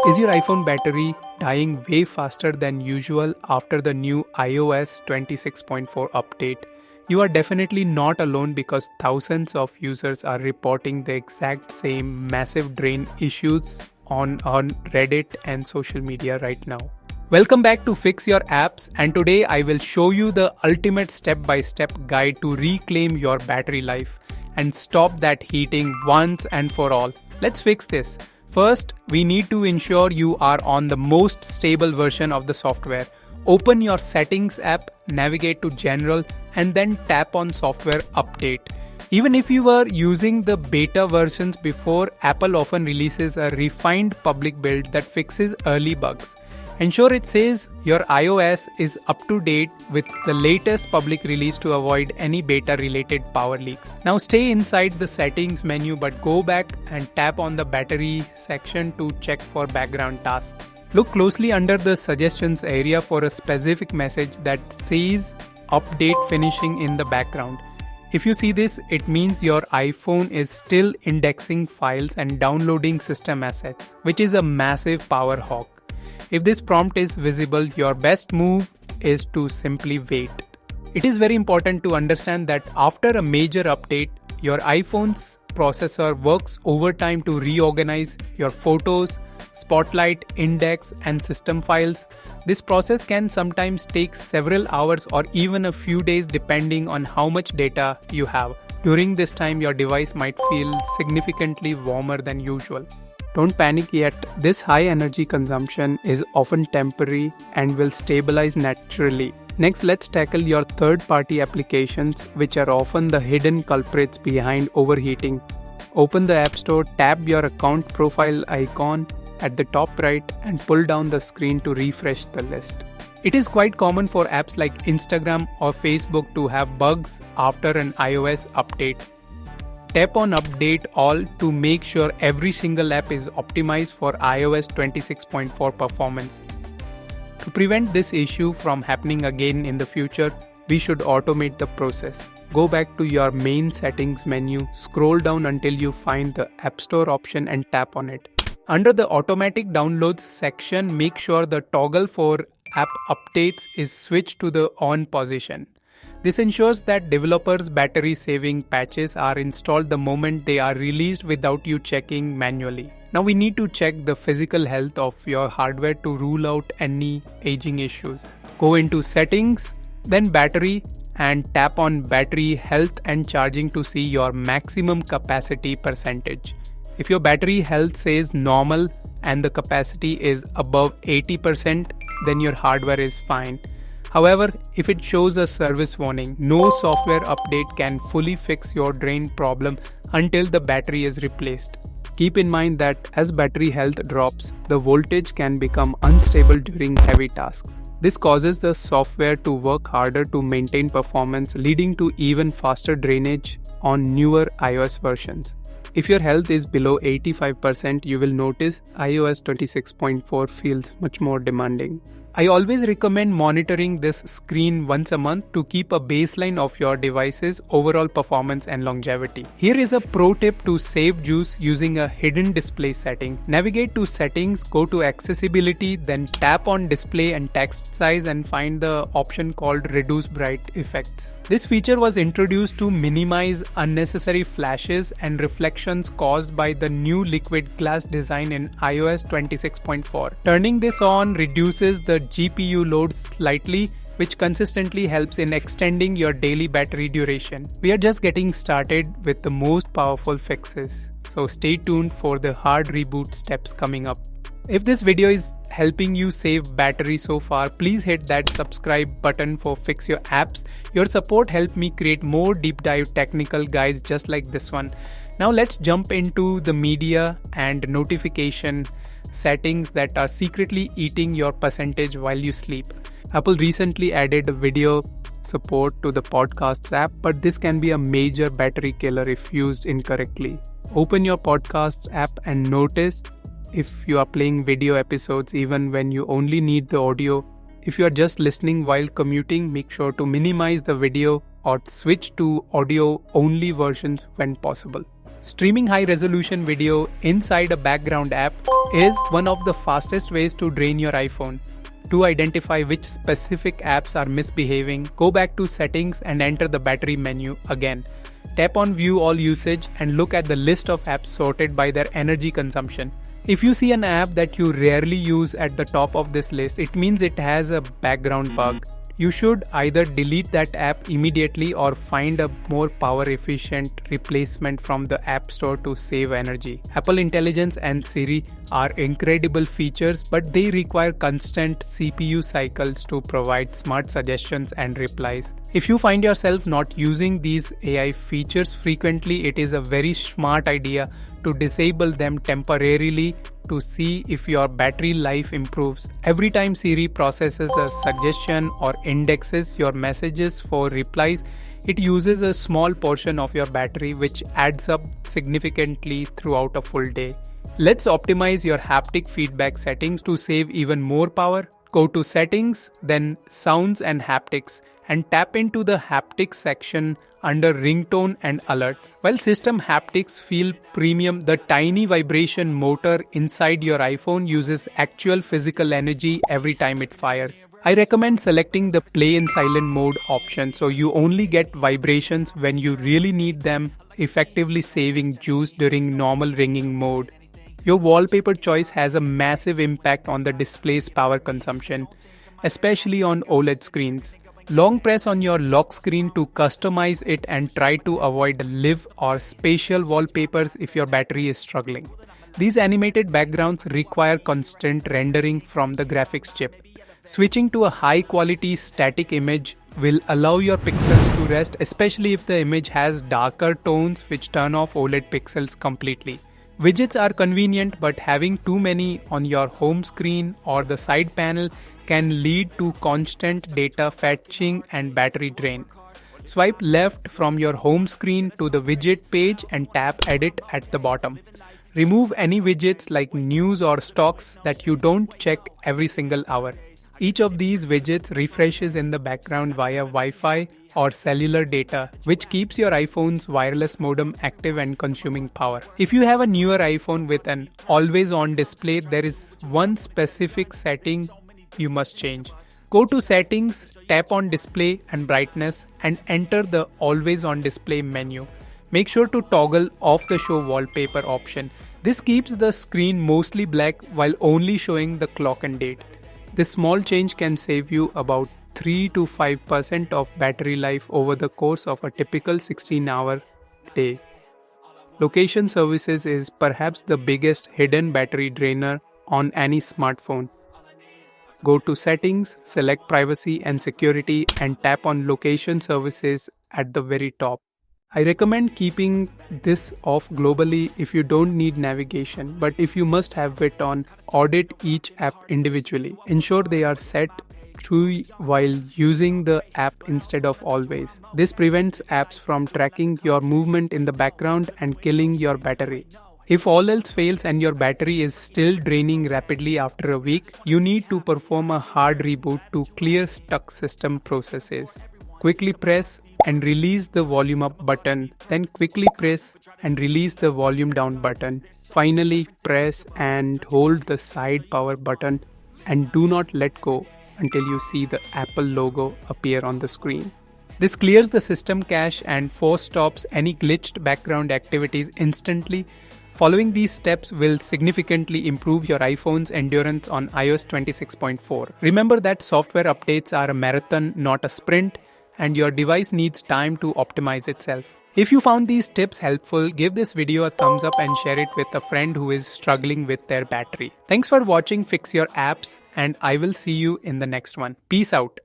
Is your iPhone battery dying way faster than usual after the new iOS 26.4 update? You are definitely not alone because thousands of users are reporting the exact same massive drain issues on Reddit and social media right now. Welcome back to Fix Your Apps, and today I will show you the ultimate step-by-step guide to reclaim your battery life and stop that heating once and for all. Let's fix this. First, we need to ensure you are on the most stable version of the software. Open your Settings app, navigate to General, and then tap on Software Update. Even if you were using the beta versions before, Apple often releases a refined public build that fixes early bugs. Ensure it says your iOS is up to date with the latest public release to avoid any beta-related power leaks. Now stay inside the settings menu but go back and tap on the battery section to check for background tasks. Look closely under the suggestions area for a specific message that says update finishing in the background. If you see this, it means your iPhone is still indexing files and downloading system assets, which is a massive power hog. If this prompt is visible, your best move is to simply wait. It is very important to understand that after a major update, your iPhone's processor works overtime to reorganize your photos, Spotlight, index, and system files. This process can sometimes take several hours or even a few days depending on how much data you have. During this time, your device might feel significantly warmer than usual. Don't panic yet. This high energy consumption is often temporary and will stabilize naturally. Next, let's tackle your third-party applications, which are often the hidden culprits behind overheating. Open the App Store, tap your account profile icon at the top right and pull down the screen to refresh the list. It is quite common for apps like Instagram or Facebook to have bugs after an iOS update. Tap on Update All to make sure every single app is optimized for iOS 26.4 performance. To prevent this issue from happening again in the future, we should automate the process. Go back to your main settings menu, scroll down until you find the App Store option and tap on it. Under the Automatic Downloads section, make sure the toggle for app updates is switched to the on position. This ensures that developers' battery-saving patches are installed the moment they are released without you checking manually. Now we need to check the physical health of your hardware to rule out any aging issues. Go into Settings, then Battery, and tap on Battery Health and Charging to see your maximum capacity percentage. If your battery health says normal and the capacity is above 80%, then your hardware is fine. However, if it shows a service warning, no software update can fully fix your drain problem until the battery is replaced. Keep in mind that as battery health drops, the voltage can become unstable during heavy tasks. This causes the software to work harder to maintain performance, leading to even faster drainage on newer iOS versions. If your health is below 85%, you will notice iOS 26.4 feels much more demanding. I always recommend monitoring this screen once a month to keep a baseline of your device's overall performance and longevity. Here is a pro tip to save juice using a hidden display setting. Navigate to Settings, go to Accessibility, then tap on Display and Text Size and find the option called Reduce Bright Effects. This feature was introduced to minimize unnecessary flashes and reflections caused by the new liquid glass design in iOS 26.4. Turning this on reduces the GPU load slightly, which consistently helps in extending your daily battery duration. We are just getting started with the most powerful fixes, so stay tuned for the hard reboot steps coming up. If this video is helping you save battery so far, please hit that subscribe button for Fix Your Apps. Your support helped me create more deep dive technical guides just like this one. Now let's jump into the media and notification settings that are secretly eating your percentage while you sleep. Apple recently added video support to the Podcasts app, but this can be a major battery killer if used incorrectly. Open your Podcasts app and notice if you are playing video episodes even when you only need the audio. If you are just listening while commuting, make sure to minimize the video or switch to audio only versions when possible. Streaming high-resolution video inside a background app is one of the fastest ways to drain your iPhone. To identify which specific apps are misbehaving, go back to Settings and enter the Battery menu again. Tap on View All Usage and look at the list of apps sorted by their energy consumption. If you see an app that you rarely use at the top of this list, it means it has a background bug. You should either delete that app immediately or find a more power-efficient replacement from the App Store to save energy. Apple Intelligence and Siri are incredible features, but they require constant CPU cycles to provide smart suggestions and replies. If you find yourself not using these AI features frequently, it is a very smart idea to disable them temporarily to see if your battery life improves. Every time Siri processes a suggestion or indexes your messages for replies, it uses a small portion of your battery, which adds up significantly throughout a full day. Let's optimize your haptic feedback settings to save even more power. Go to Settings, then Sounds and Haptics, and tap into the Haptics section under Ringtone and Alerts. While system haptics feel premium, the tiny vibration motor inside your iPhone uses actual physical energy every time it fires. I recommend selecting the Play in Silent mode option so you only get vibrations when you really need them, effectively saving juice during normal ringing mode. Your wallpaper choice has a massive impact on the display's power consumption, especially on OLED screens. Long press on your lock screen to customize it and try to avoid live or spatial wallpapers if your battery is struggling. These animated backgrounds require constant rendering from the graphics chip. Switching to a high-quality static image will allow your pixels to rest, especially if the image has darker tones which turn off OLED pixels completely. Widgets are convenient, but having too many on your home screen or the side panel can lead to constant data fetching and battery drain. Swipe left from your home screen to the widget page and tap Edit at the bottom. Remove any widgets like news or stocks that you don't check every single hour. Each of these widgets refreshes in the background via Wi-Fi or cellular data, which keeps your iPhone's wireless modem active and consuming power. If you have a newer iPhone with an always-on display, there is one specific setting you must change. Go to Settings, tap on Display and Brightness, and enter the Always on Display menu. Make sure to toggle off the Show Wallpaper option. This keeps the screen mostly black while only showing the clock and date. This small change can save you about 3 to 5% of battery life over the course of a typical 16-hour day. Location Services is perhaps the biggest hidden battery drainer on any smartphone. Go to Settings, select Privacy and Security, and tap on Location Services at the very top. I recommend keeping this off globally if you don't need navigation, but if you must have it on, audit each app individually. Ensure they are set to while using the app instead of always. This prevents apps from tracking your movement in the background and killing your battery. If all else fails and your battery is still draining rapidly after a week, you need to perform a hard reboot to clear stuck system processes. Quickly press and release the volume up button, then quickly press and release the volume down button. Finally, press and hold the side power button and do not let go until you see the Apple logo appear on the screen. This clears the system cache and force stops any glitched background activities instantly. Following these steps will significantly improve your iPhone's endurance on iOS 26.4. Remember that software updates are a marathon, not a sprint, and your device needs time to optimize itself. If you found these tips helpful, give this video a thumbs up and share it with a friend who is struggling with their battery. Thanks for watching Fix Your Apps, and I will see you in the next one. Peace out.